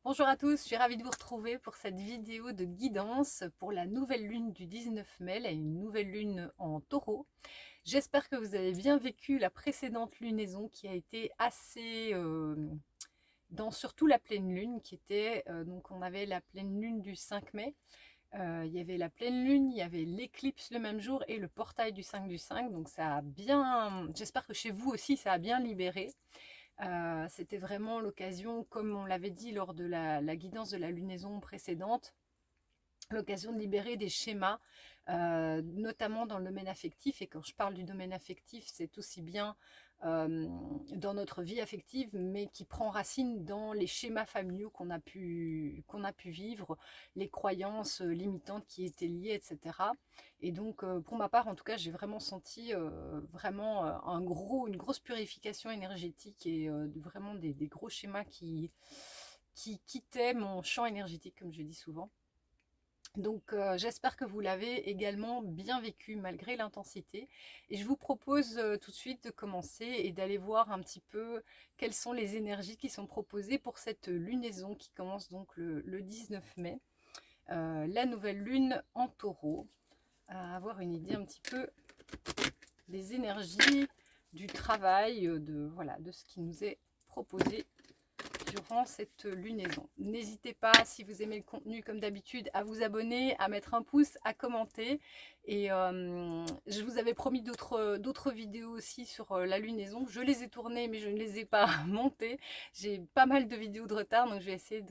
Bonjour à tous, je suis ravie de vous retrouver pour cette vidéo de guidance pour la nouvelle lune du 19 mai, là, une nouvelle lune en taureau. J'espère que vous avez bien vécu la précédente lunaison qui a été assez dans surtout la pleine lune qui était, donc on avait la pleine lune du 5 mai, il y avait la pleine lune, il y avait l'éclipse le même jour et le portail du 5 du 5, donc ça a bien, j'espère que chez vous aussi ça a bien libéré. C'était vraiment l'occasion, comme on l'avait dit lors de la guidance de la lunaison précédente, l'occasion de libérer des schémas, notamment dans le domaine affectif. Et quand je parle du domaine affectif, c'est aussi bien dans notre vie affective, mais qui prend racine dans les schémas familiaux qu'on a pu vivre, les croyances limitantes qui étaient liées, etc. Et donc, pour ma part, en tout cas, j'ai vraiment senti vraiment une grosse purification énergétique et vraiment des gros schémas qui quittaient mon champ énergétique, comme je dis souvent. Donc j'espère que vous l'avez également bien vécu malgré l'intensité. Et je vous propose tout de suite de commencer et d'aller voir un petit peu quelles sont les énergies qui sont proposées pour cette lunaison qui commence donc le 19 mai. La nouvelle lune en taureau. À avoir une idée un petit peu des énergies, du travail, voilà, de ce qui nous est proposé durant cette lunaison. N'hésitez pas, si vous aimez le contenu comme d'habitude, à vous abonner, à mettre un pouce, à commenter. Et je vous avais promis d'autres vidéos aussi sur la lunaison. Je les ai tournées, mais je ne les ai pas montées. J'ai pas mal de vidéos de retard, donc je vais essayer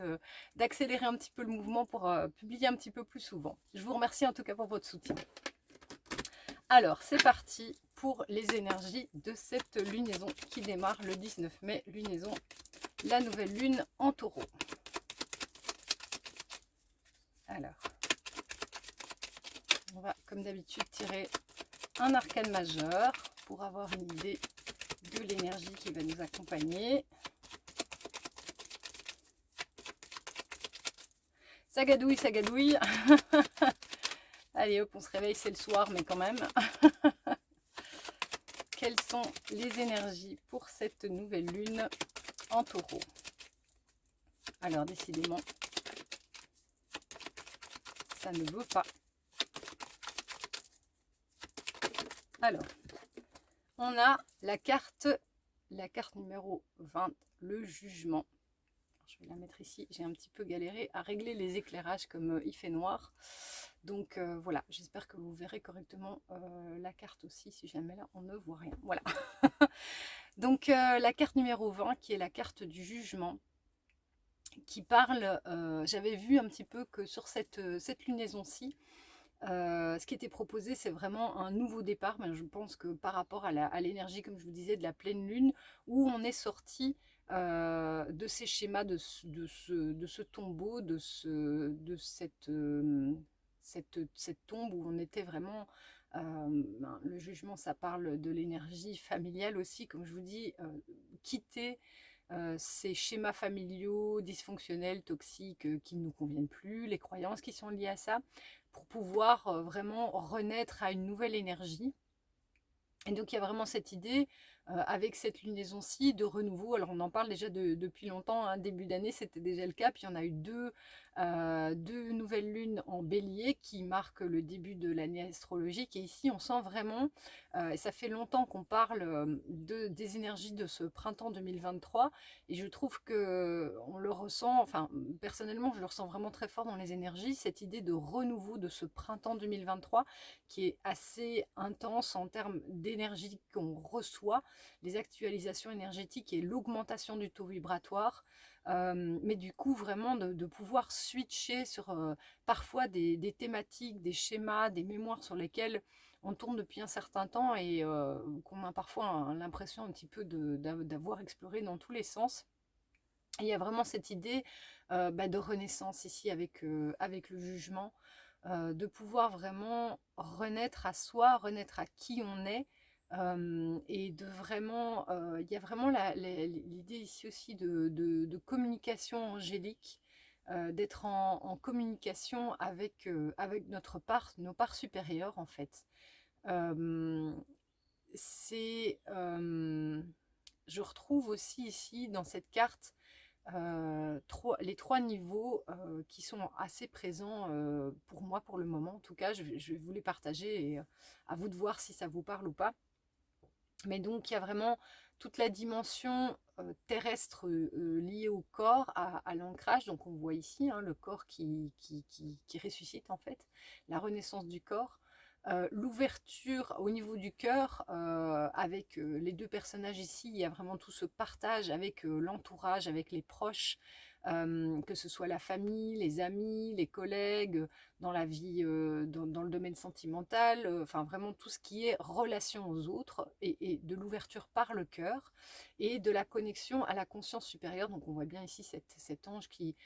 d'accélérer un petit peu le mouvement pour publier un petit peu plus souvent. Je vous remercie en tout cas pour votre soutien. Alors, c'est parti pour les énergies de cette lunaison qui démarre le 19 mai, lunaison, la nouvelle lune en taureau. Alors, on va comme d'habitude tirer un arcane majeur pour avoir une idée de l'énergie qui va nous accompagner. Ça gadouille, ça gadouille. Allez hop, on se réveille, c'est le soir, mais quand même. Quelles sont les énergies pour cette nouvelle lune en taureau? Alors, décidément, ça ne veut pas. Alors, on a la carte numéro 20, le jugement. Je vais la mettre ici. J'ai un petit peu galéré à régler les éclairages comme il fait noir. Donc voilà, j'espère que vous verrez correctement la carte aussi, si jamais là on ne voit rien. Voilà. Donc la carte numéro 20 qui est la carte du jugement, qui parle, j'avais vu un petit peu que sur cette lunaison-ci, ce qui était proposé, c'est vraiment un nouveau départ. Mais je pense que par rapport à l'énergie, comme je vous disais, de la pleine lune, où on est sorti de ces schémas, de ce tombeau, cette tombe où on était vraiment. Le jugement, ça parle de l'énergie familiale aussi, comme je vous dis, quitter ces schémas familiaux dysfonctionnels, toxiques, qui ne nous conviennent plus, les croyances qui sont liées à ça, pour pouvoir vraiment renaître à une nouvelle énergie. Et donc il y a vraiment cette idée, avec cette lunaison-ci, de renouveau. Alors on en parle déjà depuis longtemps, hein, début d'année c'était déjà le cas, puis il y en a eu deux nouvelles lunes en bélier qui marquent le début de l'année astrologique. Et ici on sent vraiment, et ça fait longtemps qu'on parle des énergies de ce printemps 2023, et je trouve que on le ressent, enfin personnellement je le ressens vraiment très fort dans les énergies, cette idée de renouveau de ce printemps 2023 qui est assez intense en termes d'énergie qu'on reçoit, les actualisations énergétiques et l'augmentation du taux vibratoire. Mais du coup, vraiment de pouvoir switcher sur parfois des thématiques, des schémas, des mémoires sur lesquelles on tourne depuis un certain temps et qu'on a parfois l'impression un petit peu d'avoir exploré dans tous les sens. Et il y a vraiment cette idée de renaissance ici avec le jugement, de pouvoir vraiment renaître à soi, renaître à qui on est, et de vraiment, il y a vraiment l'idée ici aussi de communication angélique, d'être en communication avec nos parts supérieures en fait. Euh, c'est, je retrouve aussi ici dans cette carte les trois niveaux qui sont assez présents pour moi pour le moment. En tout cas, je vais vous les partager et à vous de voir si ça vous parle ou pas. Mais donc, il y a vraiment toute la dimension terrestre liée au corps, à l'ancrage. Donc, on voit ici hein, le corps qui ressuscite en fait, la renaissance du corps. L'ouverture au niveau du cœur, avec les deux personnages ici, il y a vraiment tout ce partage avec l'entourage, avec les proches, que ce soit la famille, les amis, les collègues, dans la vie, dans le domaine sentimental, enfin vraiment tout ce qui est relation aux autres et de l'ouverture par le cœur et de la connexion à la conscience supérieure. Donc on voit bien ici cet ange qui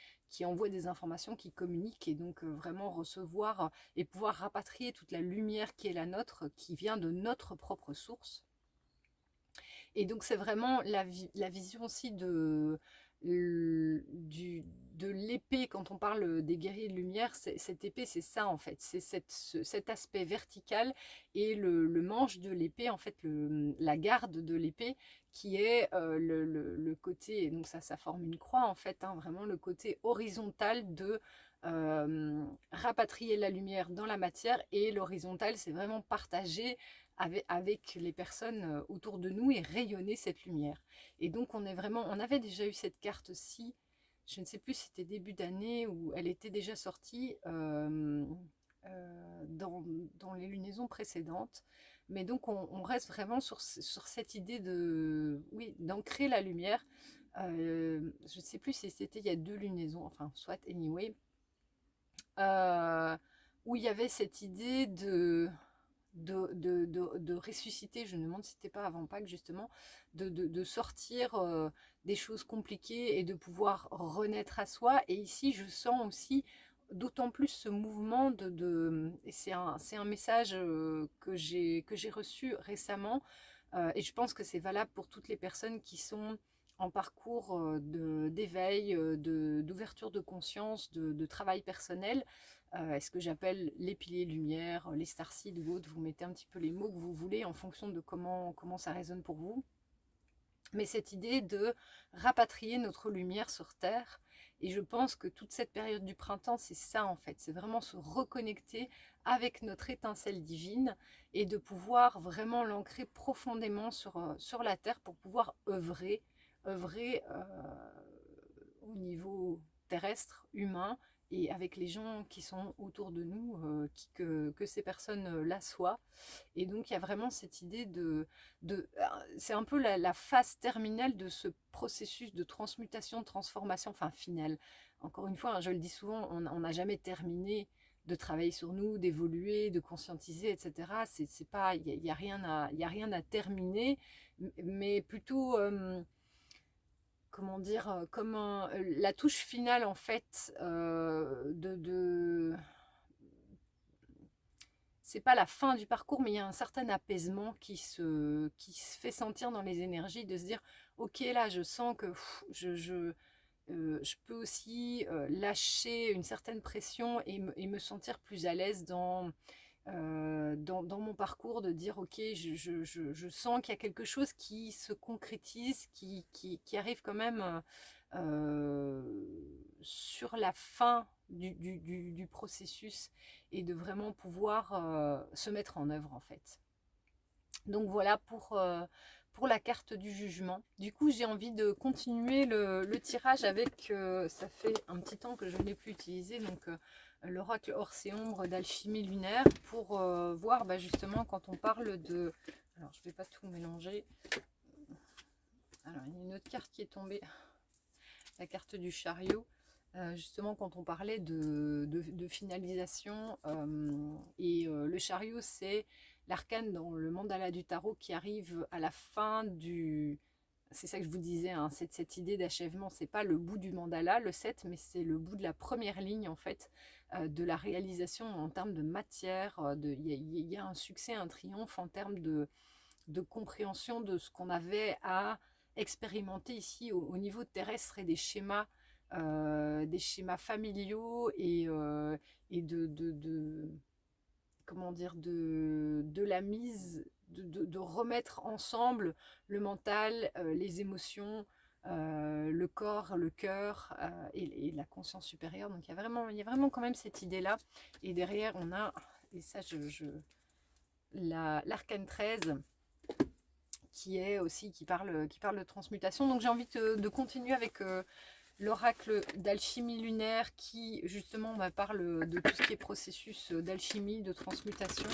envoie des informations, qui communique et donc vraiment recevoir et pouvoir rapatrier toute la lumière qui est la nôtre, qui vient de notre propre source. Et donc c'est vraiment la vision aussi de l'épée, quand on parle des guerriers de lumière, cette épée c'est ça en fait, c'est cet aspect vertical et le manche de l'épée, en fait la garde de l'épée qui est le côté, et donc ça forme une croix en fait, hein, vraiment le côté horizontal de rapatrier la lumière dans la matière, et l'horizontal c'est vraiment partager avec les personnes autour de nous et rayonner cette lumière. Et donc on est vraiment, on avait déjà eu cette carte-ci, je ne sais plus si c'était début d'année ou elle était déjà sortie dans les lunaisons précédentes. Mais donc on reste vraiment sur cette idée de, oui, d'ancrer la lumière. Je ne sais plus si c'était il y a deux lunaisons, enfin soit anyway, euh, où il y avait cette idée de ressusciter, je me demande si c'était pas avant Pâques justement, de sortir des choses compliquées et de pouvoir renaître à soi. Et ici, je sens aussi d'autant plus ce mouvement et c'est un message que j'ai reçu récemment, et je pense que c'est valable pour toutes les personnes qui sont en parcours d'éveil, d'ouverture de conscience, de travail personnel, est-ce que j'appelle les piliers lumière, les starseeds ou autres, vous mettez un petit peu les mots que vous voulez en fonction de comment ça résonne pour vous. Mais cette idée de rapatrier notre lumière sur Terre, et je pense que toute cette période du printemps, c'est ça en fait, c'est vraiment se reconnecter avec notre étincelle divine et de pouvoir vraiment l'ancrer profondément sur la Terre pour pouvoir œuvrer au niveau terrestre, humain, et avec les gens qui sont autour de nous, que ces personnes-là soient. Et donc il y a vraiment cette idée c'est un peu la phase terminale de ce processus de transmutation, de transformation, enfin finale. Encore une fois, hein, je le dis souvent, on n'a jamais terminé de travailler sur nous, d'évoluer, de conscientiser, etc. C'est pas, il y a rien il y a rien à terminer, mais plutôt comment dire, comme la touche finale en fait c'est pas la fin du parcours, mais il y a un certain apaisement qui se fait sentir dans les énergies, de se dire, ok, là, je sens que je peux aussi lâcher une certaine pression et me sentir plus à l'aise dans mon parcours, de dire, ok, je sens qu'il y a quelque chose qui se concrétise, qui arrive quand même sur la fin du processus, et de vraiment pouvoir se mettre en œuvre en fait. Donc voilà pour la carte du jugement. Du coup, j'ai envie de continuer le tirage avec, ça fait un petit temps que je ne l'ai plus utilisé, donc l'oracle Orse et Ombre d'Alchimie Lunaire, pour voir justement quand on parle de... Alors, je ne vais pas tout mélanger. Alors, il y a une autre carte qui est tombée, la carte du chariot. Justement quand on parlait de finalisation, le chariot c'est l'arcane dans le mandala du tarot qui arrive à la fin c'est ça que je vous disais, hein, cette idée d'achèvement, c'est pas le bout du mandala, le 7, mais c'est le bout de la première ligne en fait, de la réalisation en termes de matière, il y a un succès, un triomphe en termes de compréhension de ce qu'on avait à expérimenter ici au niveau terrestre, et des schémas familiaux et comment dire, de la mise, de remettre ensemble le mental, les émotions, le corps, le cœur et la conscience supérieure. Donc il y a vraiment quand même cette idée-là. Et derrière, on a, et ça, l'arcane 13 qui est aussi, qui parle de transmutation. Donc j'ai envie de continuer avec l'oracle d'alchimie lunaire qui justement parle de tout ce qui est processus d'alchimie, de transmutation,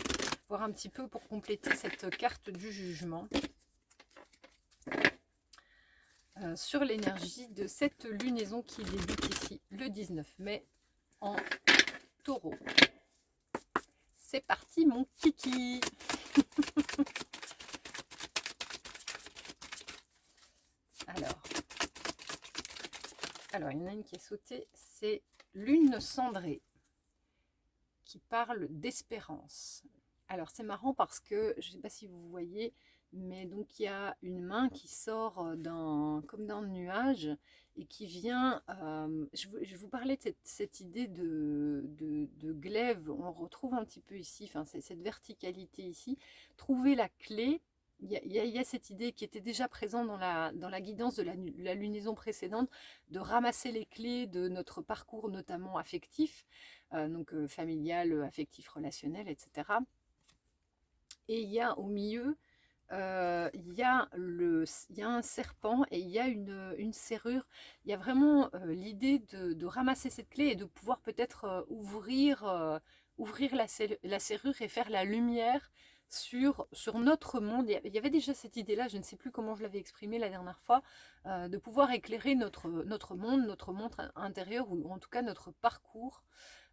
voir un petit peu pour compléter cette carte du jugement sur l'énergie de cette lunaison qui débute ici le 19 mai en Taureau. C'est parti mon kiki. Alors, il y en a une qui est sautée, c'est Lune cendrée, qui parle d'espérance. Alors, c'est marrant parce que, je ne sais pas si vous voyez, mais donc il y a une main qui sort comme d'un nuage et qui vient, je vous parlais de cette idée de glaive, on retrouve un petit peu ici, enfin, cette verticalité ici, trouver la clé. Il y a cette idée qui était déjà présente dans la guidance de la lunaison précédente, de ramasser les clés de notre parcours, notamment affectif, donc familial, affectif, relationnel, etc. Et il y a au milieu, il y a un serpent et il y a une serrure. Il y a vraiment l'idée de ramasser cette clé et de pouvoir peut-être ouvrir la serrure et faire la lumière sur notre monde. Il y avait déjà cette idée-là, je ne sais plus comment je l'avais exprimé la dernière fois, de pouvoir éclairer notre monde, notre monde intérieur, ou en tout cas notre parcours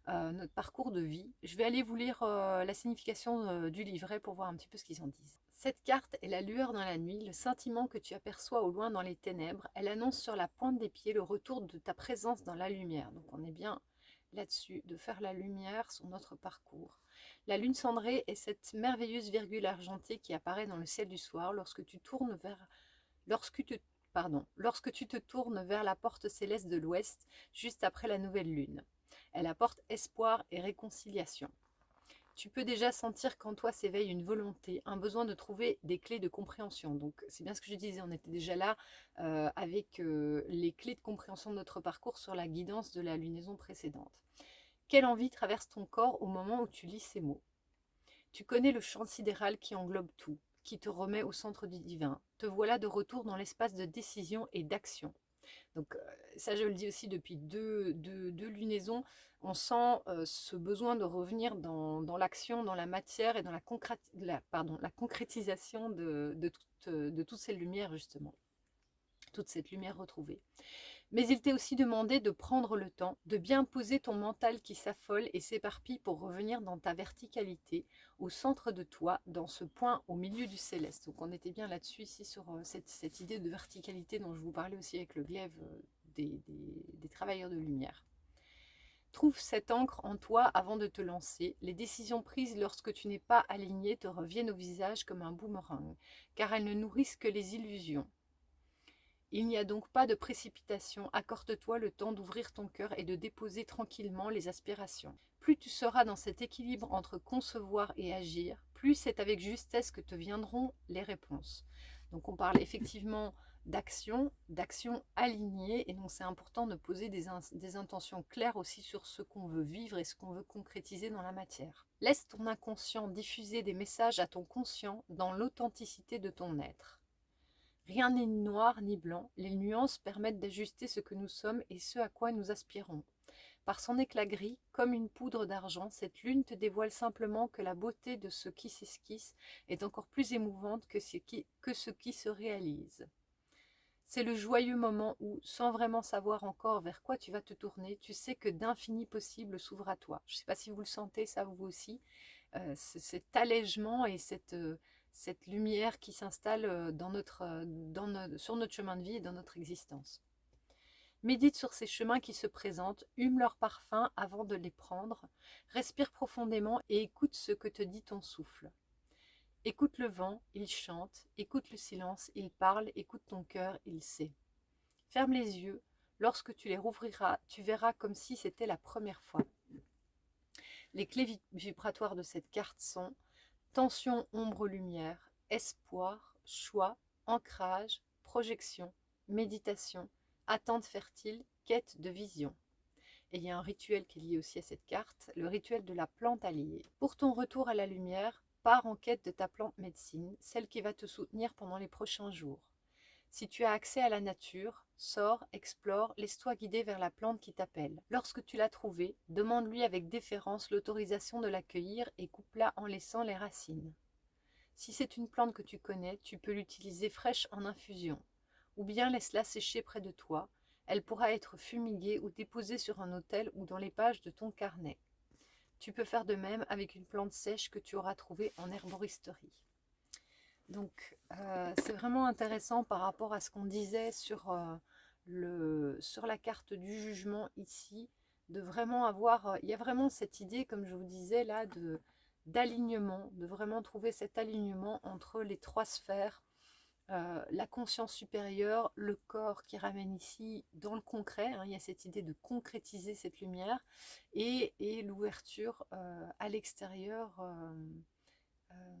de vie. Je vais aller vous lire la signification du livret pour voir un petit peu ce qu'ils en disent. Cette carte est la lueur dans la nuit, le scintillement que tu aperçois au loin dans les ténèbres. Elle annonce sur la pointe des pieds le retour de ta présence dans la lumière. Donc on est bien là-dessus, de faire la lumière sur notre parcours. La lune cendrée est cette merveilleuse virgule argentée qui apparaît dans le ciel du soir lorsque tu te tournes vers la porte céleste de l'ouest, juste après la nouvelle lune. Elle apporte espoir et réconciliation. Tu peux déjà sentir qu'en toi s'éveille une volonté, un besoin de trouver des clés de compréhension. Donc c'est bien ce que je disais, on était déjà là avec les clés de compréhension de notre parcours sur la guidance de la lunaison précédente. Quelle envie traverse ton corps au moment où tu lis ces mots? Tu connais le champ sidéral qui englobe tout, qui te remet au centre du divin. Te voilà de retour dans l'espace de décision et d'action. Donc ça, je le dis aussi depuis deux lunaisons, on sent ce besoin de revenir dans l'action, dans la matière et dans la concrétisation de toutes ces lumières, justement, toute cette lumière retrouvée. Mais il t'est aussi demandé de prendre le temps, de bien poser ton mental qui s'affole et s'éparpille pour revenir dans ta verticalité, au centre de toi, dans ce point au milieu du céleste. Donc on était bien là-dessus ici sur cette idée de verticalité dont je vous parlais aussi avec le glaive des travailleurs de lumière. Trouve cette encre en toi avant de te lancer. Les décisions prises lorsque tu n'es pas aligné te reviennent au visage comme un boomerang, car elles ne nourrissent que les illusions. Il n'y a donc pas de précipitation, accorde-toi le temps d'ouvrir ton cœur et de déposer tranquillement les aspirations. Plus tu seras dans cet équilibre entre concevoir et agir, plus c'est avec justesse que te viendront les réponses. Donc on parle effectivement d'action alignée, et donc c'est important de poser des intentions claires aussi sur ce qu'on veut vivre et ce qu'on veut concrétiser dans la matière. Laisse ton inconscient diffuser des messages à ton conscient dans l'authenticité de ton être. Rien n'est noir ni blanc, les nuances permettent d'ajuster ce que nous sommes et ce à quoi nous aspirons. Par son éclat gris, comme une poudre d'argent, cette lune te dévoile simplement que la beauté de ce qui s'esquisse est encore plus émouvante que ce qui se réalise. C'est le joyeux moment où, sans vraiment savoir encore vers quoi tu vas te tourner, tu sais que d'infinis possibles s'ouvrent à toi. Je ne sais pas si vous le sentez, ça vous aussi, cet allègement et cette lumière qui s'installe sur notre chemin de vie et dans notre existence. Médite sur ces chemins qui se présentent, hume leur parfum avant de les prendre, respire profondément et écoute ce que te dit ton souffle. Écoute le vent, il chante, écoute le silence, il parle, écoute ton cœur, il sait. Ferme les yeux, lorsque tu les rouvriras, tu verras comme si c'était la première fois. Les clés vibratoires de cette carte sont tension, ombre, lumière, espoir, choix, ancrage, projection, méditation, attente fertile, quête de vision. Et il y a un rituel qui est lié aussi à cette carte, le rituel de la plante alliée. Pour ton retour à la lumière, pars en quête de ta plante médecine, celle qui va te soutenir pendant les prochains jours. Si tu as accès à la nature, sors, explore, laisse-toi guider vers la plante qui t'appelle. Lorsque tu l'as trouvée, demande-lui avec déférence l'autorisation de l'accueillir et coupe-la en laissant les racines. Si c'est une plante que tu connais, tu peux l'utiliser fraîche en infusion. Ou bien laisse-la sécher près de toi. Elle pourra être fumiguée ou déposée sur un autel ou dans les pages de ton carnet. Tu peux faire de même avec une plante sèche que tu auras trouvée en herboristerie. Donc c'est vraiment intéressant par rapport à ce qu'on disait sur la carte du jugement ici, de vraiment avoir, il y a vraiment cette idée, comme je vous disais là, d'alignement, de vraiment trouver cet alignement entre les trois sphères, la conscience supérieure, le corps qui ramène ici dans le concret, hein, il y a cette idée de concrétiser cette lumière, et l'ouverture à l'extérieur,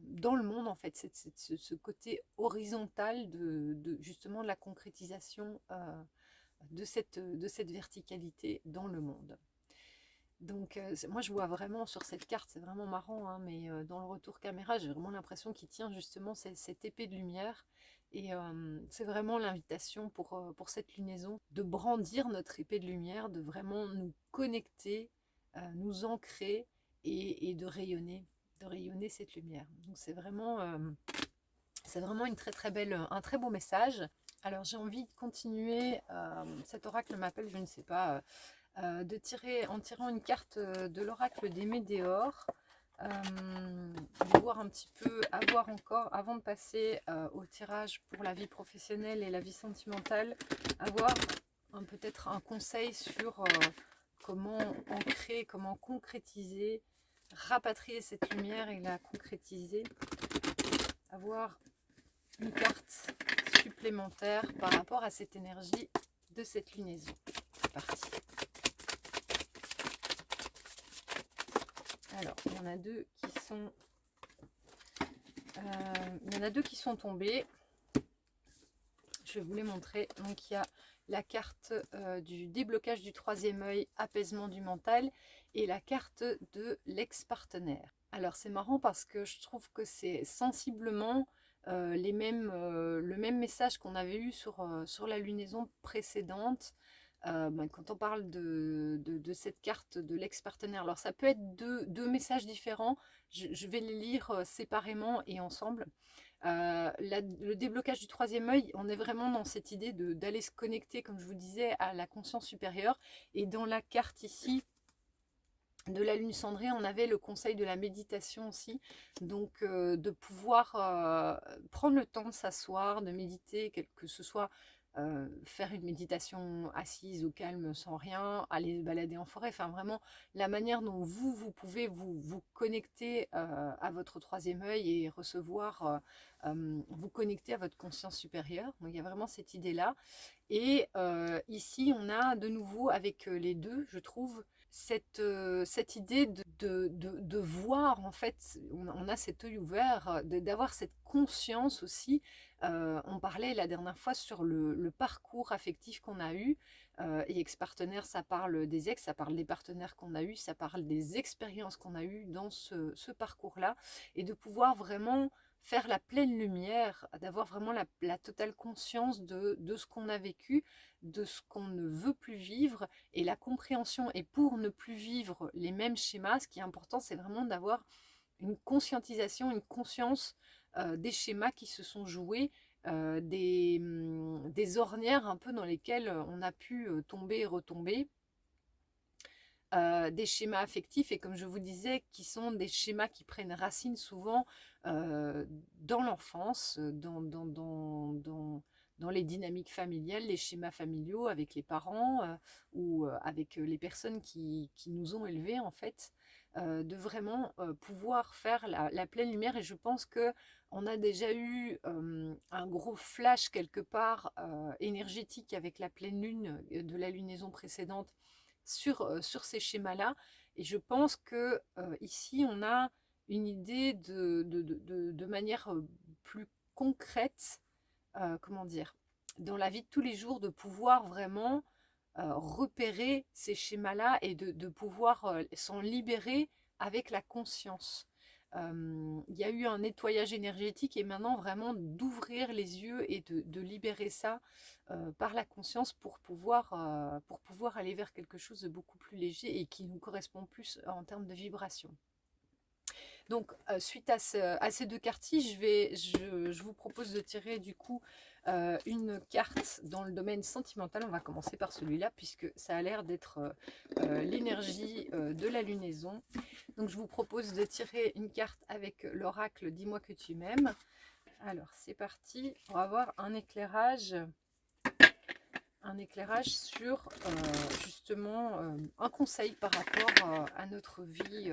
dans le monde en fait, ce côté horizontal justement de la concrétisation de cette verticalité dans le monde. Donc moi je vois vraiment sur cette carte, c'est vraiment marrant, hein, mais dans le retour caméra j'ai vraiment l'impression qu'il tient justement cette épée de lumière, et c'est vraiment l'invitation pour cette lunaison de brandir notre épée de lumière, de vraiment nous connecter, nous ancrer, et de rayonner cette lumière. Donc c'est vraiment une très très belle, un très beau message. Alors j'ai envie de continuer, cet oracle m'appelle, je ne sais pas, en tirant une carte de l'oracle des Médéors, de voir un petit peu, avoir encore, avant de passer au tirage pour la vie professionnelle et la vie sentimentale, avoir peut-être un conseil sur comment ancrer, comment concrétiser, rapatrier cette lumière et la concrétiser, avoir une carte supplémentaire par rapport à cette énergie de cette lunaison. C'est parti. Alors, il y en a deux qui sont tombés. Je vais vous les montrer. Donc, il y a la carte du déblocage du troisième œil, apaisement du mental, et la carte de l'ex-partenaire. Alors, c'est marrant parce que je trouve que c'est sensiblement le même message qu'on avait eu sur la lunaison précédente. Quand on parle de cette carte de l'ex-partenaire, alors ça peut être deux messages différents, je vais les lire séparément et ensemble. Le déblocage du troisième œil, on est vraiment dans cette idée d'aller se connecter, comme je vous disais, à la conscience supérieure. Et dans la carte ici de la lune cendrée, on avait le conseil de la méditation aussi, donc de pouvoir prendre le temps de s'asseoir, de méditer, que ce soit faire une méditation assise au calme sans rien, aller balader en forêt, enfin vraiment la manière dont vous pouvez vous connecter à votre troisième œil et recevoir, vous connecter à votre conscience supérieure. Donc il y a vraiment cette idée-là. Et ici, on a de nouveau avec les deux, je trouve, cette idée de voir, en fait, on a cet œil ouvert, d'avoir cette conscience aussi. On parlait la dernière fois sur le parcours affectif qu'on a eu, et ex-partenaire, ça parle des ex, ça parle des partenaires qu'on a eu, ça parle des expériences qu'on a eues dans ce parcours-là, et de pouvoir vraiment faire la pleine lumière, d'avoir vraiment la totale conscience de ce qu'on a vécu, de ce qu'on ne veut plus vivre, et la compréhension. Et pour ne plus vivre les mêmes schémas, ce qui est important, c'est vraiment d'avoir une conscientisation, une conscience des schémas qui se sont joués, des ornières un peu dans lesquelles on a pu tomber et retomber, des schémas affectifs, et comme je vous disais, qui sont des schémas qui prennent racine souvent dans l'enfance, dans les dynamiques familiales, les schémas familiaux avec les parents, ou avec les personnes qui nous ont élevés en fait, de vraiment pouvoir faire la pleine lumière. Et je pense que on a déjà eu un gros flash quelque part énergétique avec la pleine lune de la lunaison précédente sur ces schémas-là. Et je pense que ici, on a une idée de manière plus concrète, comment dire, dans la vie de tous les jours, de pouvoir vraiment repérer ces schémas-là et de pouvoir s'en libérer avec la conscience. Il y a eu un nettoyage énergétique et maintenant vraiment d'ouvrir les yeux et de libérer ça par la conscience pour pouvoir aller vers quelque chose de beaucoup plus léger et qui nous correspond plus en termes de vibration. Donc, suite à ces deux cartes-ci, je vous propose de tirer du coup une carte dans le domaine sentimental. On va commencer par celui-là, puisque ça a l'air d'être l'énergie de la lunaison. Donc, je vous propose de tirer une carte avec l'oracle « Dis-moi que tu m'aimes ». Alors, c'est parti pour avoir un éclairage sur justement un conseil par rapport à notre vie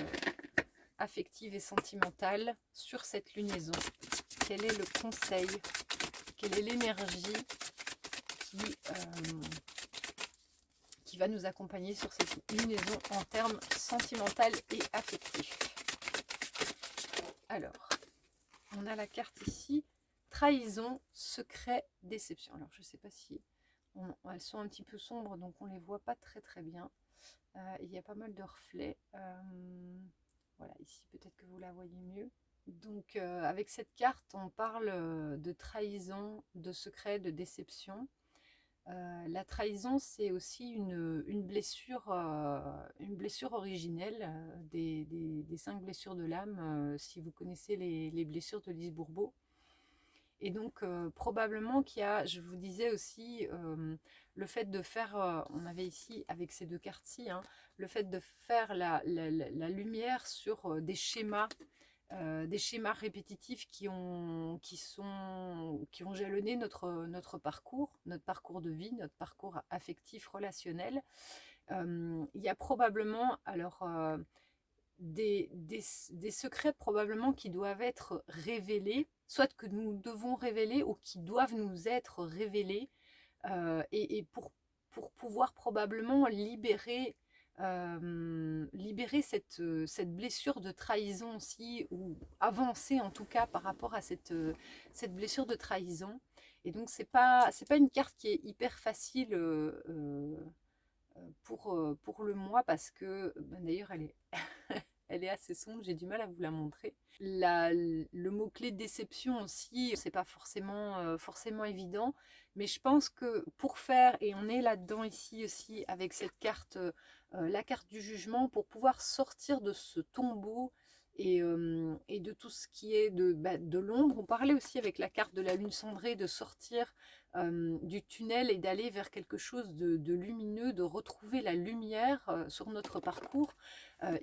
affective et sentimentale sur cette lunaison. Quel est le conseil? Quelle est l'énergie qui va nous accompagner sur cette lunaison en termes sentimental et affectifs? Alors, on a la carte ici, trahison, secret, déception. Alors, je ne sais pas si elles sont un petit peu sombres, donc on ne les voit pas très bien. Il y a pas mal de reflets. Voilà, ici peut-être que vous la voyez mieux. Donc avec cette carte, on parle de trahison, de secret, de déception. La trahison, c'est aussi une blessure originelle des 5 blessures de l'âme, si vous connaissez les blessures de Lise Bourbeau. Et donc probablement qu'il y a, je vous disais aussi, le fait de faire, on avait ici avec ces deux cartes-ci, hein, le fait de faire la lumière sur des schémas répétitifs qui ont jalonné notre parcours de vie, notre parcours affectif, relationnel. Il y a probablement alors des secrets probablement qui doivent être révélés, soit que nous devons révéler ou qui doivent nous être révélés, et pour pouvoir probablement libérer cette blessure de trahison aussi, ou avancer en tout cas par rapport à cette blessure de trahison. Et donc c'est pas une carte qui est hyper facile pour le mois, parce que d'ailleurs elle est elle est assez sombre, j'ai du mal à vous la montrer. Le mot-clé déception aussi, c'est pas forcément évident, mais je pense que pour faire, et on est là-dedans ici aussi avec cette carte, la carte du jugement, pour pouvoir sortir de ce tombeau et de tout ce qui est de l'ombre. On parlait aussi avec la carte de la lune cendrée de sortir du tunnel et d'aller vers quelque chose de lumineux, de retrouver la lumière sur notre parcours.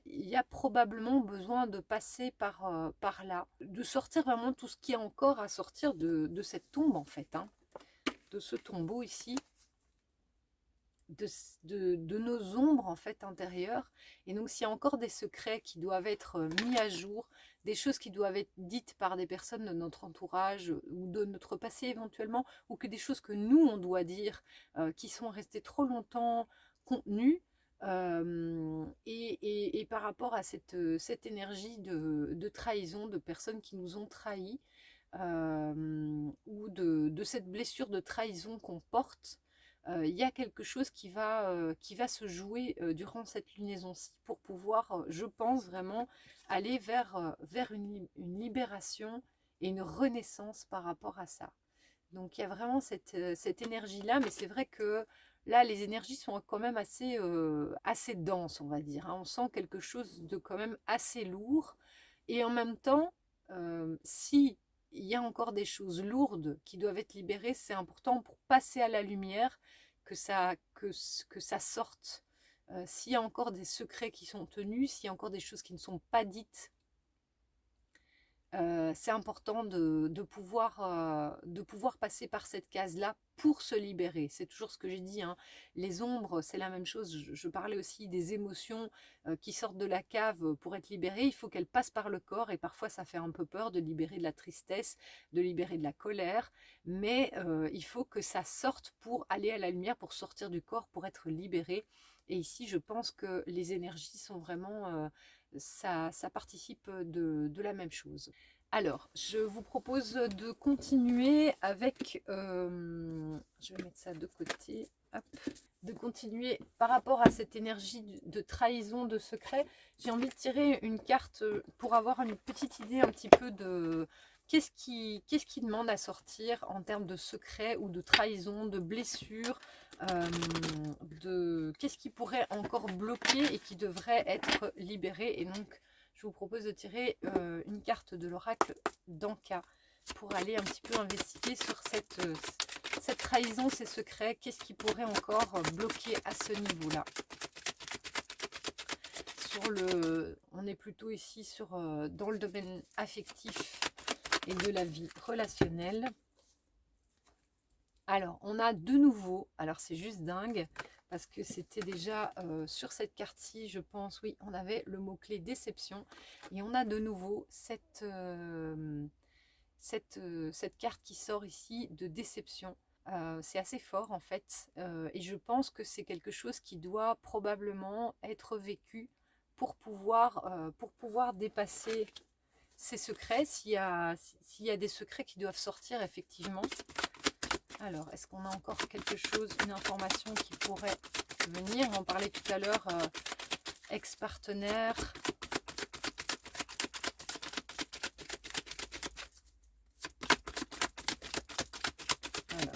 Il y a probablement besoin de passer par là, de sortir vraiment tout ce qui est encore à sortir de cette tombe en fait, hein, de ce tombeau ici, de nos ombres en fait intérieures. Et donc s'il y a encore des secrets qui doivent être mis à jour, des choses qui doivent être dites par des personnes de notre entourage ou de notre passé éventuellement, ou que des choses que nous on doit dire qui sont restées trop longtemps contenues, et par rapport à cette énergie de trahison, de personnes qui nous ont trahis, ou de cette blessure de trahison qu'on porte, il y a quelque chose qui va se jouer durant cette lunaison-ci, pour pouvoir, je pense vraiment, aller vers une libération et une renaissance par rapport à ça. Donc il y a vraiment cette énergie-là, mais c'est vrai que là, les énergies sont quand même assez denses, on va dire, hein. On sent quelque chose de quand même assez lourd. Et en même temps, si il y a encore des choses lourdes qui doivent être libérées, c'est important pour passer à la lumière que ça sorte. S'il y a encore des secrets qui sont tenus, s'il y a encore des choses qui ne sont pas dites, c'est important de pouvoir passer par cette case-là pour se libérer. C'est toujours ce que j'ai dit, hein. Les ombres, c'est la même chose. Je parlais aussi des émotions qui sortent de la cave pour être libérées. Il faut qu'elles passent par le corps, et parfois ça fait un peu peur de libérer de la tristesse, de libérer de la colère, mais il faut que ça sorte pour aller à la lumière, pour sortir du corps, pour être libéré. Et ici, je pense que les énergies sont vraiment... ça participe de la même chose. Alors, je vous propose de continuer avec, je vais mettre ça de côté, hop, de continuer par rapport à cette énergie de trahison, de secret. J'ai envie de tirer une carte pour avoir une petite idée un petit peu de qu'est-ce qui demande à sortir en termes de secret ou de trahison, de blessure, qu'est-ce qui pourrait encore bloquer et qui devrait être libéré. Et donc, je vous propose de tirer une carte de l'oracle d'Anka pour aller un petit peu investiguer sur cette trahison, ces secrets. Qu'est-ce qui pourrait encore bloquer à ce niveau-là? On est plutôt ici dans le domaine affectif et de la vie relationnelle. Alors, on a de nouveau, alors c'est juste dingue, parce que c'était déjà sur cette carte-ci, je pense, oui, on avait le mot-clé déception. Et on a de nouveau cette carte qui sort ici de déception. C'est assez fort en fait. Et je pense que c'est quelque chose qui doit probablement être vécu pour pouvoir dépasser ces secrets, s'il y a des secrets qui doivent sortir effectivement. Alors, est-ce qu'on a encore quelque chose, une information qui pourrait venir? On en parlait tout à l'heure, ex-partenaire. Alors.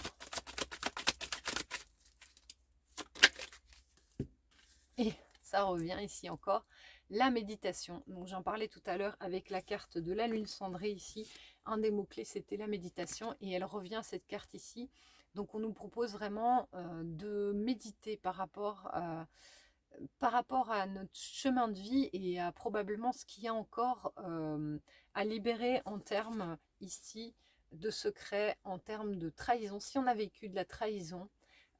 Et ça revient ici encore, la méditation. Donc j'en parlais tout à l'heure avec la carte de la lune cendrée ici. Un des mots-clés, c'était la méditation et elle revient cette carte ici. Donc on nous propose vraiment de méditer par rapport à notre chemin de vie et à probablement ce qu'il y a encore à libérer en termes ici de secrets, en termes de trahison. Si on a vécu de la trahison,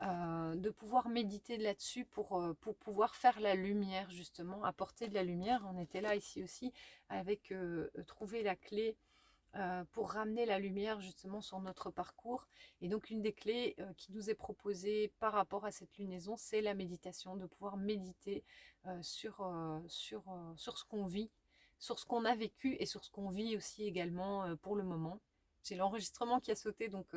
de pouvoir méditer là-dessus pour pouvoir faire la lumière, justement, apporter de la lumière. On était là ici aussi avec trouver la clé pour ramener la lumière justement sur notre parcours. Et donc une des clés qui nous est proposée par rapport à cette lunaison, c'est la méditation, de pouvoir méditer sur ce qu'on vit, sur ce qu'on a vécu et sur ce qu'on vit aussi également pour le moment. J'ai l'enregistrement qui a sauté, donc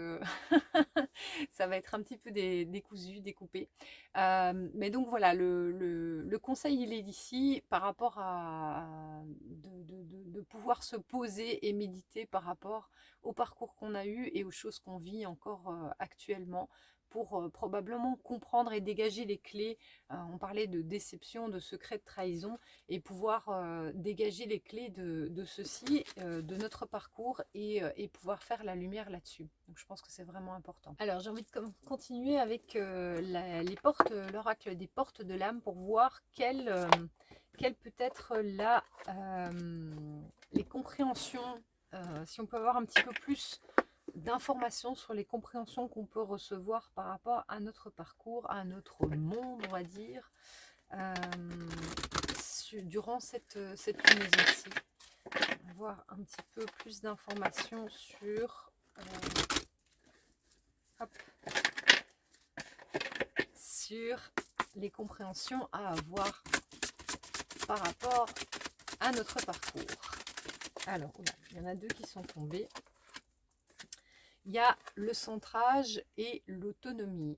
ça va être un petit peu décousu, découpé. Mais donc voilà, le conseil, il est d'ici par rapport à de pouvoir se poser et méditer par rapport au parcours qu'on a eu et aux choses qu'on vit encore actuellement pour probablement comprendre et dégager les clés. On parlait de déception, de secret, de trahison et pouvoir dégager les clés de ceci, de notre parcours et pouvoir faire la lumière là-dessus. Donc je pense que c'est vraiment important. Alors j'ai envie de continuer avec les portes, l'oracle des portes de l'âme pour voir quelle peut être les compréhensions, si on peut avoir un petit peu plus d'informations sur les compréhensions qu'on peut recevoir par rapport à notre parcours, à notre monde, on va dire, durant cette lunaison-ci. On va voir un petit peu plus d'informations sur sur les compréhensions à avoir par rapport à notre parcours. Alors, il y en a deux qui sont tombés. Il y a le centrage et l'autonomie.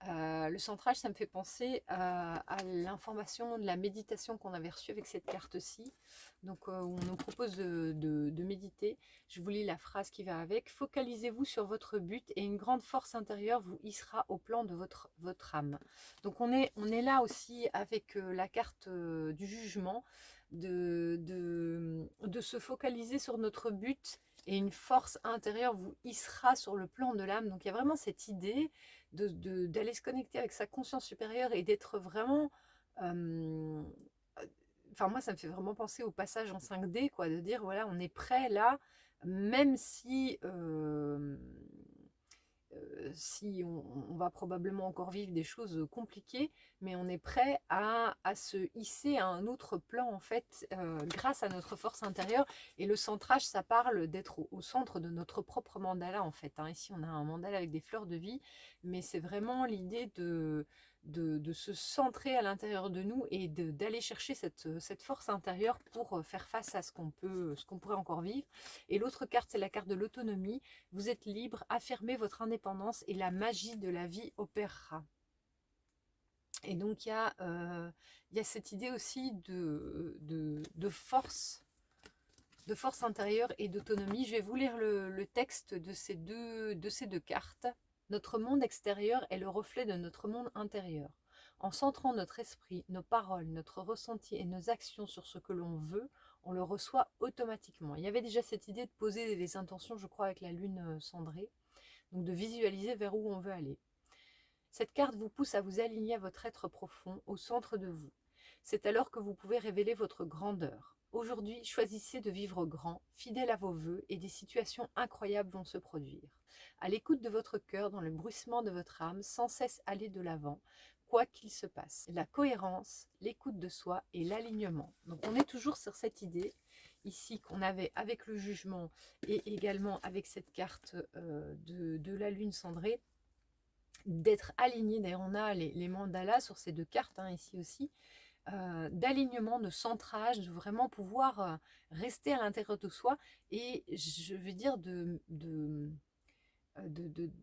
Le centrage, ça me fait penser à l'information de la méditation qu'on avait reçue avec cette carte-ci. Donc, on nous propose de méditer. Je vous lis la phrase qui va avec. Focalisez-vous sur votre but et une grande force intérieure vous hissera au plan de votre âme. Donc, on est là aussi avec la carte du jugement, de se focaliser sur notre but et une force intérieure vous hissera sur le plan de l'âme. Donc, il y a vraiment cette idée d'aller se connecter avec sa conscience supérieure et d'être vraiment enfin moi ça me fait vraiment penser au passage en 5D, quoi, de dire voilà, on est prêt là, même si on va probablement encore vivre des choses compliquées, mais on est prêt à se hisser à un autre plan en fait, grâce à notre force intérieure. Et le centrage, ça parle d'être au centre de notre propre mandala en fait, hein. Ici on a un mandala avec des fleurs de vie, mais c'est vraiment l'idée de se centrer à l'intérieur de nous et d'aller chercher cette force intérieure pour faire face à ce qu'on pourrait encore vivre. Et l'autre carte, c'est la carte de l'autonomie. Vous êtes libre, affirmez votre indépendance et la magie de la vie opérera. Et donc, il y a cette idée aussi de force intérieure et d'autonomie. Je vais vous lire le texte de ces deux cartes. Notre monde extérieur est le reflet de notre monde intérieur. En centrant notre esprit, nos paroles, notre ressenti et nos actions sur ce que l'on veut, on le reçoit automatiquement. Il y avait déjà cette idée de poser des intentions, je crois, avec la lune cendrée, donc de visualiser vers où on veut aller. Cette carte vous pousse à vous aligner à votre être profond, au centre de vous. C'est alors que vous pouvez révéler votre grandeur. Aujourd'hui, choisissez de vivre grand, fidèle à vos vœux, et des situations incroyables vont se produire. À l'écoute de votre cœur, dans le bruissement de votre âme, sans cesse aller de l'avant, quoi qu'il se passe. La cohérence, l'écoute de soi et l'alignement. Donc on est toujours sur cette idée ici qu'on avait avec le jugement et également avec cette carte de la lune cendrée, d'être aligné. D'ailleurs on a les mandalas sur ces deux cartes ici aussi, d'alignement, de centrage, de vraiment pouvoir rester à l'intérieur de soi et je veux dire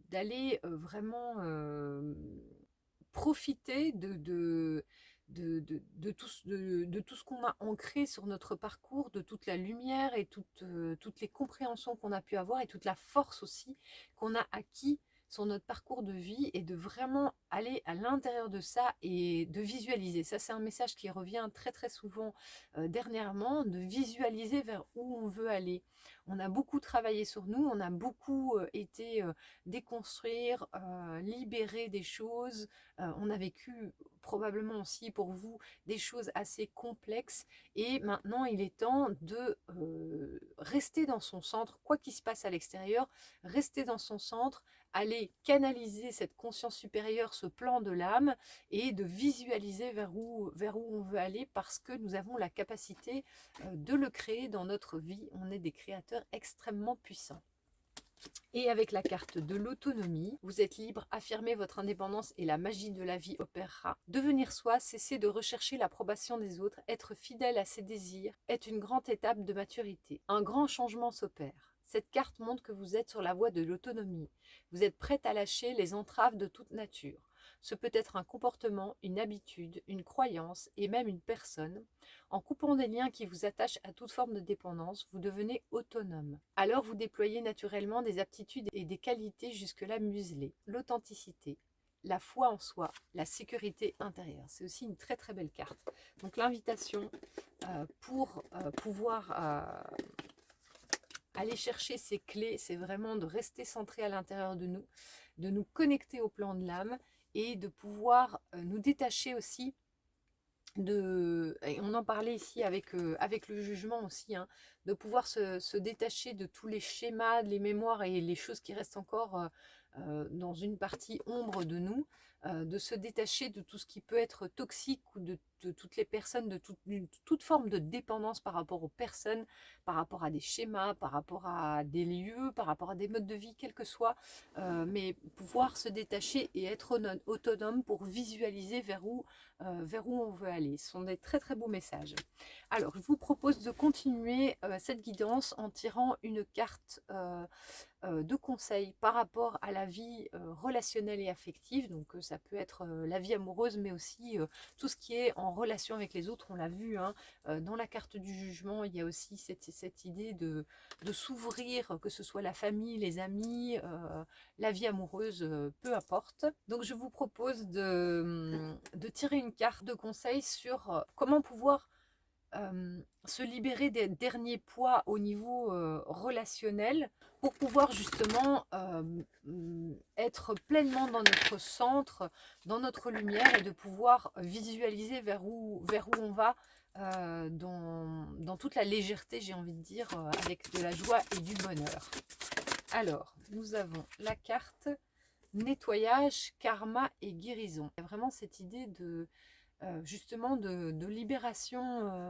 d'aller vraiment profiter de tout ce qu'on a ancré sur notre parcours, de toute la lumière et toutes les compréhensions qu'on a pu avoir et toute la force aussi qu'on a acquis sur notre parcours de vie et de vraiment aller à l'intérieur de ça et de visualiser. Ça, c'est un message qui revient très très souvent dernièrement, de visualiser vers où on veut aller. On a beaucoup travaillé sur nous, on a beaucoup été déconstruire, libérer des choses. On a vécu probablement aussi pour vous des choses assez complexes et maintenant il est temps de rester dans son centre, quoi qu'il se passe à l'extérieur, rester dans son centre, aller canaliser cette conscience supérieure, ce plan de l'âme et de visualiser vers où on veut aller parce que nous avons la capacité de le créer dans notre vie. On est des créateurs extrêmement puissants. Et avec la carte de l'autonomie, vous êtes libre, affirmez votre indépendance et la magie de la vie opérera. Devenir soi, cesser de rechercher l'approbation des autres, être fidèle à ses désirs, est une grande étape de maturité. Un grand changement s'opère. Cette carte montre que vous êtes sur la voie de l'autonomie. Vous êtes prête à lâcher les entraves de toute nature. Ce peut être un comportement, une habitude, une croyance et même une personne. En coupant des liens qui vous attachent à toute forme de dépendance, vous devenez autonome. Alors vous déployez naturellement des aptitudes et des qualités jusque-là muselées. L'authenticité, la foi en soi, la sécurité intérieure. C'est aussi une très très belle carte. Donc l'invitation pour pouvoir aller chercher ces clés, c'est vraiment de rester centré à l'intérieur de nous connecter au plan de l'âme et de pouvoir nous détacher aussi et on en parlait ici avec le jugement aussi, de pouvoir se détacher de tous les schémas, les mémoires et les choses qui restent encore dans une partie ombre de nous, de se détacher de tout ce qui peut être toxique ou de toutes les personnes, de toute forme de dépendance par rapport aux personnes, par rapport à des schémas, par rapport à des lieux, par rapport à des modes de vie, quel que soit, mais pouvoir se détacher et être autonome pour visualiser vers où on veut aller. Ce sont des très très beaux messages. Alors, je vous propose de continuer cette guidance en tirant une carte de conseils par rapport à la vie relationnelle et affective. Donc, ça peut être la vie amoureuse, mais aussi tout ce qui est en relation avec les autres. On l'a vu, dans la carte du jugement, il y a aussi cette idée de s'ouvrir, que ce soit la famille, les amis, la vie amoureuse, peu importe. Donc, je vous propose de tirer une carte de conseil sur comment pouvoir se libérer des derniers poids au niveau relationnel pour pouvoir justement être pleinement dans notre centre, dans notre lumière et de pouvoir visualiser vers où on va dans toute la légèreté, j'ai envie de dire, avec de la joie et du bonheur. Alors, nous avons la carte nettoyage, karma et guérison. Il y a vraiment cette idée justement de libération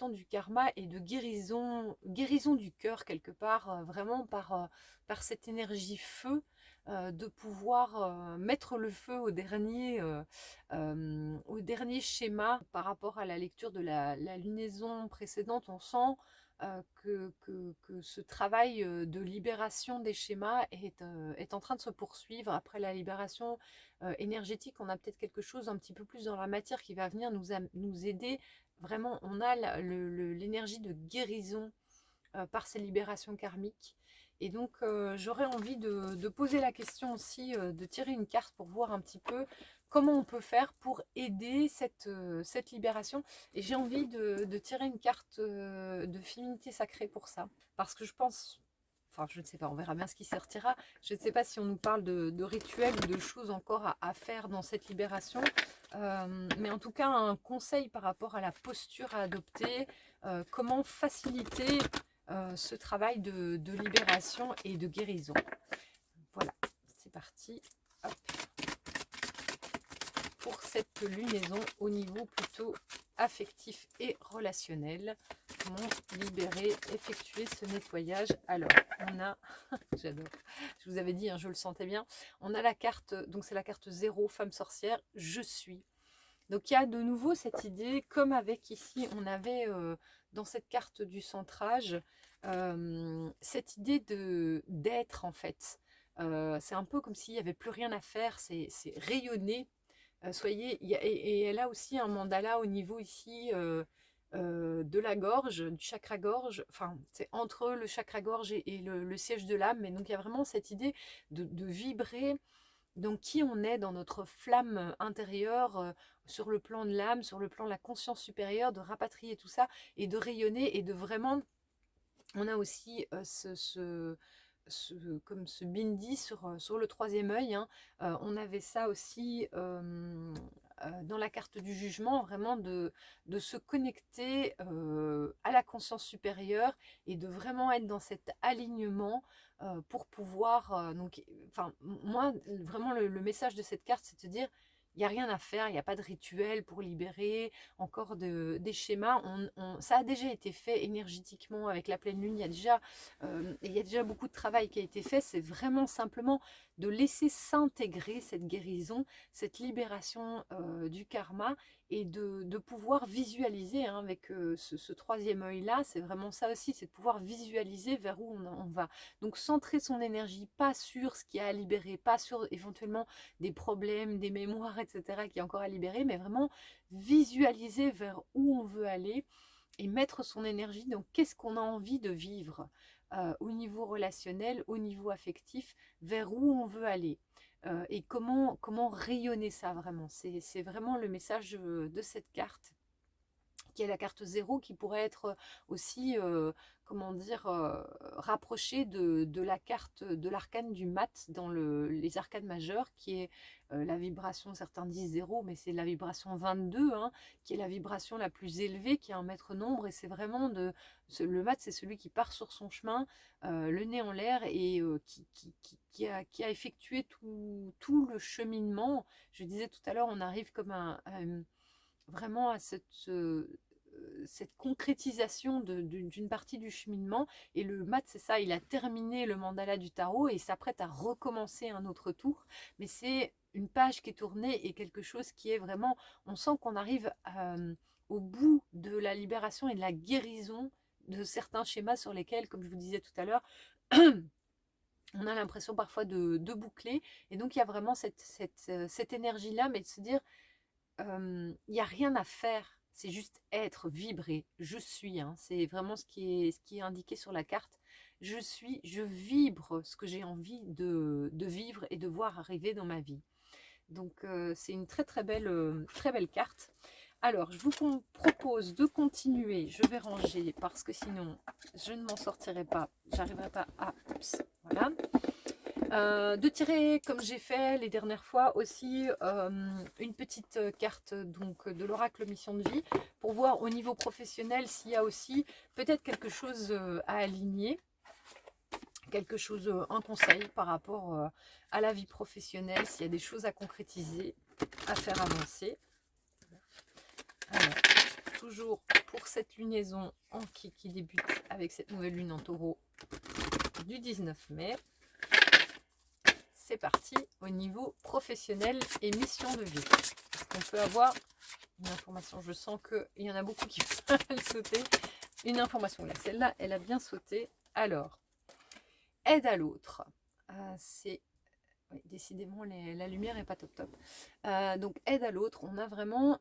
du karma et de guérison du cœur quelque part, vraiment par cette énergie feu de pouvoir mettre le feu au dernier schéma par rapport à la lecture de la lunaison précédente. On sent que ce travail de libération des schémas est en train de se poursuivre. Après la libération énergétique, on a peut-être quelque chose un petit peu plus dans la matière qui va venir nous aider. Vraiment, on a l'énergie de guérison par ces libérations karmiques. Et donc, j'aurais envie de poser la question aussi, de tirer une carte pour voir un petit peu comment on peut faire pour aider cette libération. Et j'ai envie de tirer une carte de féminité sacrée pour ça. Parce que je pense, enfin je ne sais pas, on verra bien ce qui sortira. Je ne sais pas si on nous parle de rituels ou de choses encore à faire dans cette libération. Mais en tout cas, un conseil par rapport à la posture à adopter, comment faciliter ce travail de libération et de guérison. Voilà, c'est parti. Hop. Pour cette lunaison au niveau plutôt affectif et relationnel, comment libérer, effectuer ce nettoyage. Alors, on a, j'adore, je vous avais dit, hein, je le sentais bien, on a la carte, donc c'est la carte 0, femme sorcière, je suis. Donc il y a de nouveau cette idée, comme avec ici, on avait dans cette carte du centrage, cette idée d'être en fait. C'est un peu comme s'il n'y avait plus rien à faire, c'est rayonner. Soyez, et elle a aussi un mandala au niveau ici de la gorge, du chakra-gorge, enfin c'est entre le chakra-gorge et le siège de l'âme, mais donc il y a vraiment cette idée de vibrer donc qui on est dans notre flamme intérieure, sur le plan de l'âme, sur le plan de la conscience supérieure, de rapatrier tout ça et de rayonner et de vraiment, on a aussi comme ce bindi sur le troisième œil, hein. On avait ça aussi dans la carte du jugement, vraiment de se connecter à la conscience supérieure et de vraiment être dans cet alignement pour pouvoir, donc, enfin, moi, vraiment le message de cette carte, c'est de se dire, il n'y a rien à faire, il n'y a pas de rituel pour libérer encore des schémas. Ça a déjà été fait énergétiquement avec la pleine lune. Il y a déjà beaucoup de travail qui a été fait. C'est vraiment simplement de laisser s'intégrer cette guérison, cette libération du karma et de pouvoir visualiser, hein, avec ce troisième œil-là. C'est vraiment ça aussi, c'est de pouvoir visualiser vers où on va. Donc centrer son énergie, pas sur ce qu'il y a à libérer, pas sur éventuellement des problèmes, des mémoires, etc. qui est encore à libérer, mais vraiment visualiser vers où on veut aller et mettre son énergie dans qu'est-ce qu'on a envie de vivre au niveau relationnel, au niveau affectif, vers où on veut aller. Et comment rayonner ça vraiment. C'est vraiment le message de cette carte qui est la carte 0, qui pourrait être aussi, comment dire, rapprochée de la carte de l'arcane du mat dans les arcanes majeures, qui est la vibration, certains disent 0, mais c'est la vibration 22, hein, qui est la vibration la plus élevée, qui est un maître nombre, et c'est vraiment le mat, c'est celui qui part sur son chemin, le nez en l'air, et qui a effectué tout le cheminement. Je disais tout à l'heure, on arrive comme vraiment à cette concrétisation d'une partie du cheminement. Et le mat, c'est ça, il a terminé le mandala du tarot et il s'apprête à recommencer un autre tour. Mais c'est une page qui est tournée et quelque chose qui est vraiment, on sent qu'on arrive au bout de la libération et de la guérison de certains schémas sur lesquels, comme je vous disais tout à l'heure, on a l'impression parfois de boucler. Et donc il y a vraiment cette énergie-là, mais de se dire, il n'y a rien à faire, c'est juste être, vibrer. Je suis, hein, c'est vraiment ce qui est indiqué sur la carte. Je suis, je vibre ce que j'ai envie de vivre et de voir arriver dans ma vie. Donc c'est une très belle carte. Alors, je vous propose de continuer. Je vais ranger parce que sinon, je ne m'en sortirai pas. J'arriverai pas à... Oups, voilà. De tirer, comme j'ai fait les dernières fois aussi, une petite carte donc de l'oracle mission de vie pour voir au niveau professionnel s'il y a aussi peut-être quelque chose à aligner, quelque chose, un conseil par rapport à la vie professionnelle, s'il y a des choses à concrétiser, à faire avancer. Alors, toujours pour cette lunaison qui débute avec cette nouvelle lune en taureau du 19 mai. c'est parti au niveau professionnel et mission de vie. Est-ce qu'on peut avoir une information? Je sens qu'il y en a beaucoup qui veulent sauter. Une information là, celle-là, elle a bien sauté. Alors, aide à l'autre. C'est oui, décidément, la lumière n'est pas top top. Donc, aide à l'autre, on a vraiment,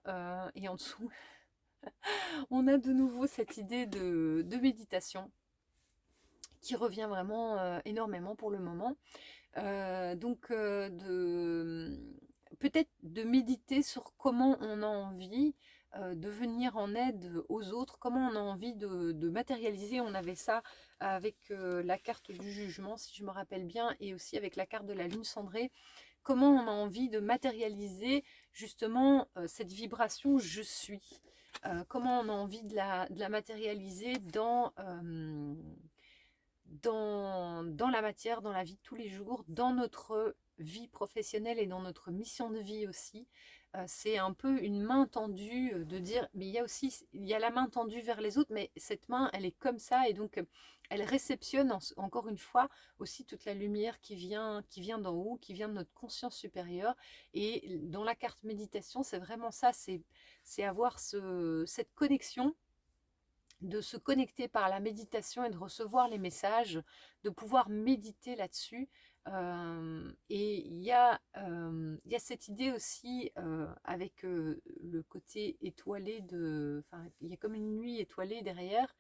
et en dessous, on a de nouveau cette idée de méditation qui revient vraiment énormément pour le moment. Peut-être de méditer sur comment on a envie de venir en aide aux autres, comment on a envie de matérialiser. On avait ça avec la carte du jugement, si je me rappelle bien, et aussi avec la carte de la lune cendrée. Comment on a envie de matérialiser justement cette vibration je suis. Comment on a envie de la matérialiser dans la matière, dans la vie de tous les jours, dans notre vie professionnelle et dans notre mission de vie aussi. C'est un peu une main tendue de dire, mais il y a la main tendue vers les autres, mais cette main, elle est comme ça, et donc elle réceptionne encore une fois aussi toute la lumière qui vient d'en haut, qui vient de notre conscience supérieure. Et dans la carte méditation, c'est vraiment ça, c'est avoir cette connexion, de se connecter par la méditation et de recevoir les messages, de pouvoir méditer là-dessus. Et il y a cette idée aussi avec le côté étoilé il y a comme une nuit étoilée derrière.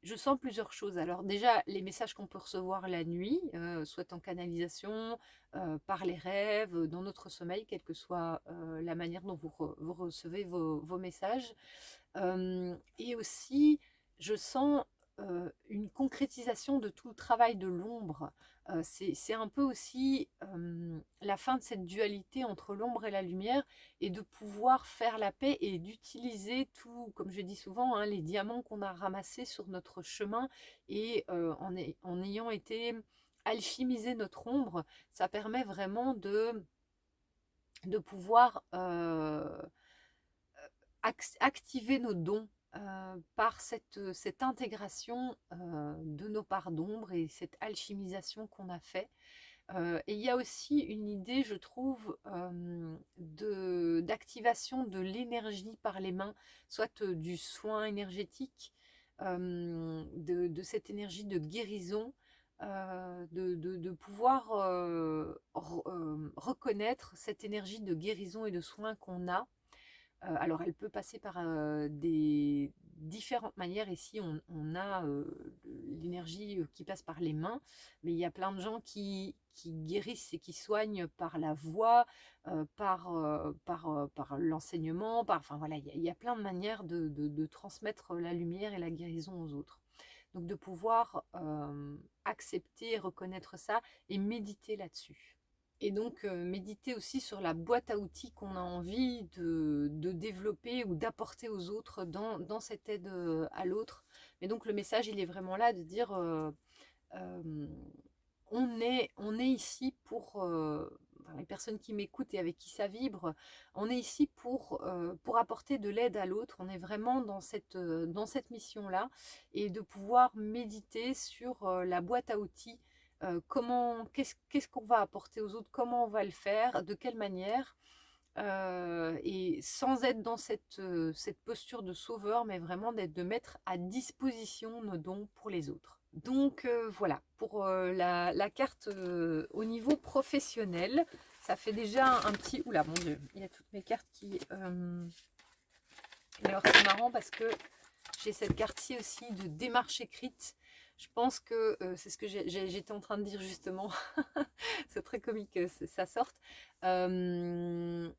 Je sens plusieurs choses. Alors déjà, les messages qu'on peut recevoir la nuit, soit en canalisation, par les rêves, dans notre sommeil, quelle que soit la manière dont vous recevez vos messages. Et aussi, je sens une concrétisation de tout le travail de l'ombre. C'est un peu aussi la fin de cette dualité entre l'ombre et la lumière, et de pouvoir faire la paix et d'utiliser tout, comme je dis souvent, hein, les diamants qu'on a ramassés sur notre chemin, et en ayant été alchimiser notre ombre, ça permet vraiment de pouvoir activer nos dons par cette intégration de nos parts d'ombre et cette alchimisation qu'on a fait. Et il y a aussi une idée, je trouve, d'activation de l'énergie par les mains, soit du soin énergétique, de cette énergie de guérison, de pouvoir reconnaître cette énergie de guérison et de soin qu'on a. Alors, elle peut passer par des différentes manières. Ici, on a l'énergie qui passe par les mains, mais il y a plein de gens qui guérissent et qui soignent par la voix, par l'enseignement, enfin voilà, il y a plein de manières de transmettre la lumière et la guérison aux autres. Donc, de pouvoir accepter, reconnaître ça et méditer là-dessus. Et donc, méditer aussi sur la boîte à outils qu'on a envie de développer ou d'apporter aux autres dans cette aide à l'autre. Mais donc, le message, il est vraiment là de dire, on est ici pour, les personnes qui m'écoutent et avec qui ça vibre, on est ici pour apporter de l'aide à l'autre. On est vraiment dans cette mission-là, et de pouvoir méditer sur la boîte à outils. Qu'est-ce qu'on va apporter aux autres, comment on va le faire, de quelle manière, et sans être dans cette posture de sauveur, mais vraiment de mettre à disposition nos dons pour les autres. Donc voilà, pour la carte au niveau professionnel, ça fait déjà un petit... Oula, mon Dieu, il y a toutes mes cartes qui... Alors c'est marrant parce que j'ai cette carte-ci aussi de démarche écrite. Je pense que c'est ce que j'étais en train de dire justement. C'est très comique que ça sorte. Ça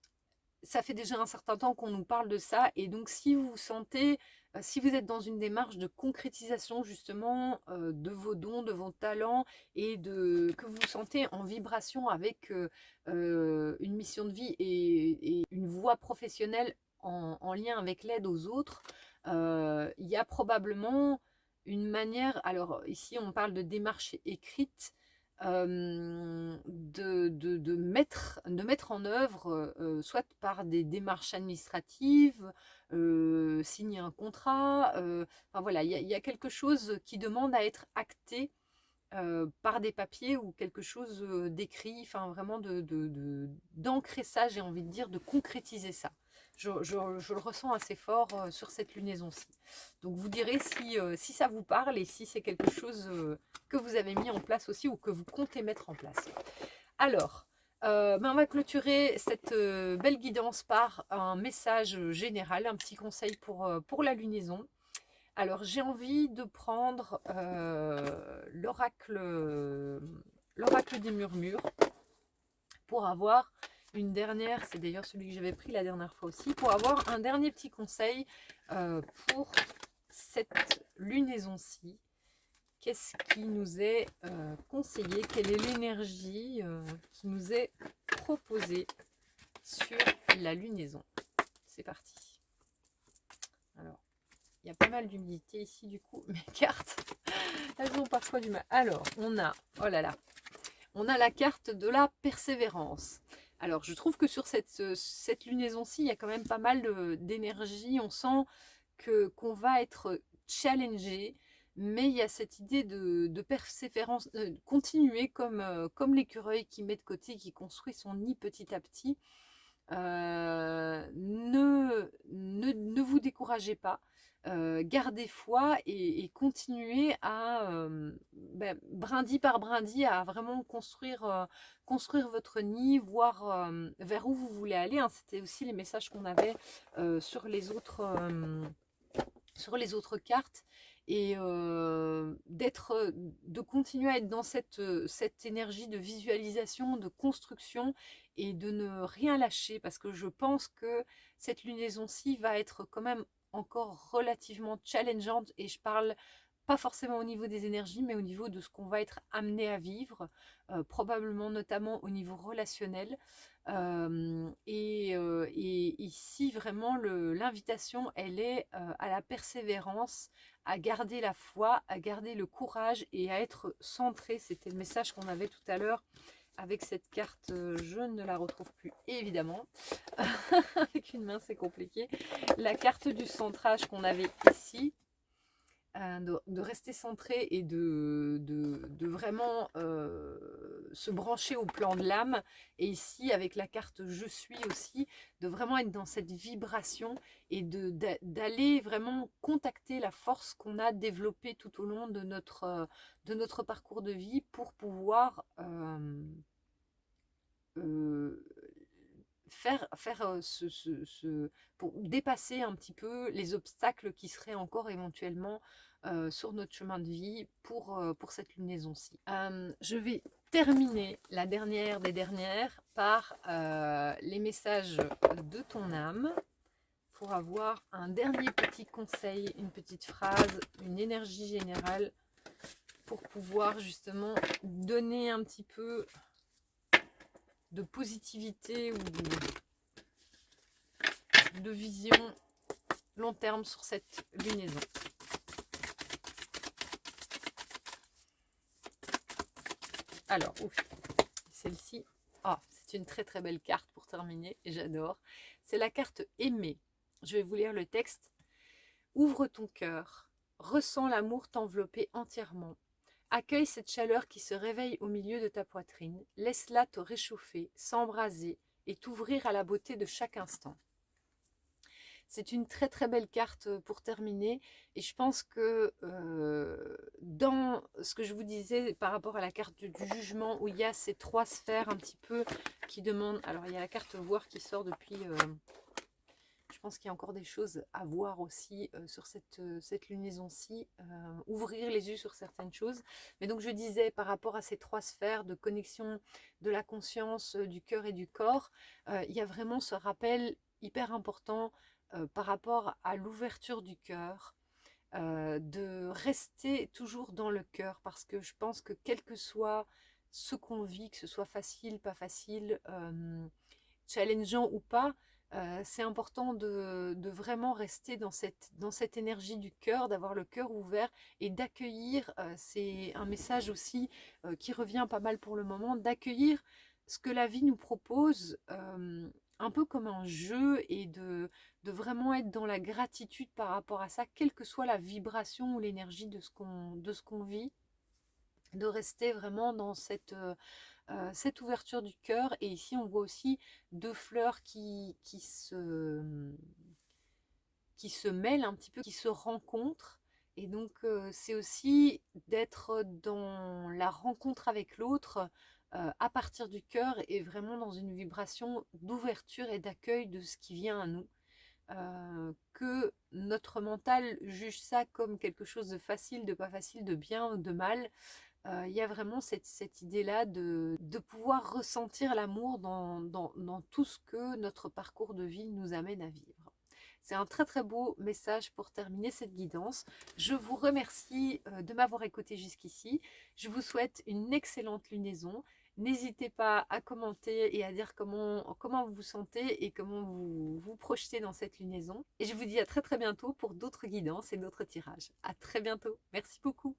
fait déjà un certain temps qu'on nous parle de ça. Et donc, si vous vous sentez, si vous êtes dans une démarche de concrétisation justement de vos dons, de vos talents, et que vous vous sentez en vibration avec une mission de vie et une voie professionnelle en lien avec l'aide aux autres, il y a probablement une manière, alors ici on parle de démarche écrite, de mettre en œuvre, soit par des démarches administratives, signer un contrat, enfin voilà, il y a quelque chose qui demande à être acté par des papiers ou quelque chose d'écrit, enfin vraiment d'ancrer ça, j'ai envie de dire, de concrétiser ça. Je le ressens assez fort sur cette lunaison-ci. Donc vous direz si ça vous parle et si c'est quelque chose que vous avez mis en place aussi ou que vous comptez mettre en place. Alors, on va clôturer cette belle guidance par un message général, un petit conseil pour la lunaison. Alors, j'ai envie de prendre l'oracle des murmures pour avoir une dernière, c'est d'ailleurs celui que j'avais pris la dernière fois aussi, pour avoir un dernier petit conseil pour cette lunaison-ci. Qu'est-ce qui nous est conseillé? Quelle est l'énergie qui nous est proposée sur la lunaison? C'est parti. Alors, il y a pas mal d'humidité ici, du coup, mes cartes, elles ont parfois du mal. Alors, on a, oh là là, on a la carte de la persévérance. Alors, je trouve que sur cette lunaison-ci, il y a quand même pas mal d'énergie. On sent qu'on va être challengé, mais il y a cette idée de persévérance, continuer comme l'écureuil qui met de côté, qui construit son nid petit à petit. Ne vous découragez pas, gardez foi et continuez à, brindille par brindille, à vraiment construire votre nid, voir vers où vous voulez aller, hein. C'était aussi les messages qu'on avait sur les autres cartes, et de continuer à être dans cette énergie de visualisation, de construction, et de ne rien lâcher, parce que je pense que cette lunaison-ci va être quand même encore relativement challengeante, et je parle pas forcément au niveau des énergies, mais au niveau de ce qu'on va être amené à vivre, probablement notamment au niveau relationnel. Et ici, vraiment, l'invitation, elle est à la persévérance, à garder la foi, à garder le courage et à être centré. C'était le message qu'on avait tout à l'heure avec cette carte. Je ne la retrouve plus, évidemment. Avec une main, c'est compliqué. La carte du centrage qu'on avait ici. De rester centré et de vraiment se brancher au plan de l'âme. Et ici, avec la carte je suis aussi, de vraiment être dans cette vibration et d'aller vraiment contacter la force qu'on a développée tout au long de notre parcours de vie pour pouvoir faire pour dépasser un petit peu les obstacles qui seraient encore éventuellement sur notre chemin de vie pour cette lunaison-ci. Je vais terminer la dernière des dernières par les messages de ton âme, pour avoir un dernier petit conseil, une petite phrase, une énergie générale, pour pouvoir justement donner un petit peu de positivité ou de vision long terme sur cette lunaison. Alors, celle-ci, c'est une très très belle carte pour terminer, et j'adore. C'est la carte Aimer. Je vais vous lire le texte. Ouvre ton cœur, ressens l'amour t'envelopper entièrement. Accueille cette chaleur qui se réveille au milieu de ta poitrine. Laisse-la te réchauffer, s'embraser et t'ouvrir à la beauté de chaque instant. C'est une très très belle carte pour terminer, et je pense que dans ce que je vous disais par rapport à la carte du jugement, où il y a ces trois sphères un petit peu qui demandent, alors il y a la carte voir qui sort depuis, je pense qu'il y a encore des choses à voir aussi sur cette lunaison-ci, ouvrir les yeux sur certaines choses. Mais donc je disais par rapport à ces trois sphères de connexion de la conscience, du cœur et du corps, il y a vraiment ce rappel hyper important par rapport à l'ouverture du cœur, de rester toujours dans le cœur, parce que je pense que quel que soit ce qu'on vit, que ce soit facile, pas facile, challengeant ou pas, c'est important de vraiment rester dans cette énergie du cœur, d'avoir le cœur ouvert et d'accueillir, c'est un message aussi qui revient pas mal pour le moment, d'accueillir ce que la vie nous propose, un peu comme un jeu, et de vraiment être dans la gratitude par rapport à ça, quelle que soit la vibration ou l'énergie de ce qu'on vit. de rester vraiment dans cette ouverture du cœur. Et ici, on voit aussi deux fleurs qui se mêlent un petit peu, qui se rencontrent. Et donc, c'est aussi d'être dans la rencontre avec l'autre à partir du cœur et vraiment dans une vibration d'ouverture et d'accueil de ce qui vient à nous. Que notre mental juge ça comme quelque chose de facile, de pas facile, de bien ou de mal. Il y a vraiment cette idée-là de pouvoir ressentir l'amour dans tout ce que notre parcours de vie nous amène à vivre. C'est un très très beau message pour terminer cette guidance. Je vous remercie de m'avoir écouté jusqu'ici. Je vous souhaite une excellente lunaison. N'hésitez pas à commenter et à dire comment vous vous sentez et comment vous vous projetez dans cette lunaison. Et je vous dis à très très bientôt pour d'autres guidances et d'autres tirages. À très bientôt. Merci beaucoup.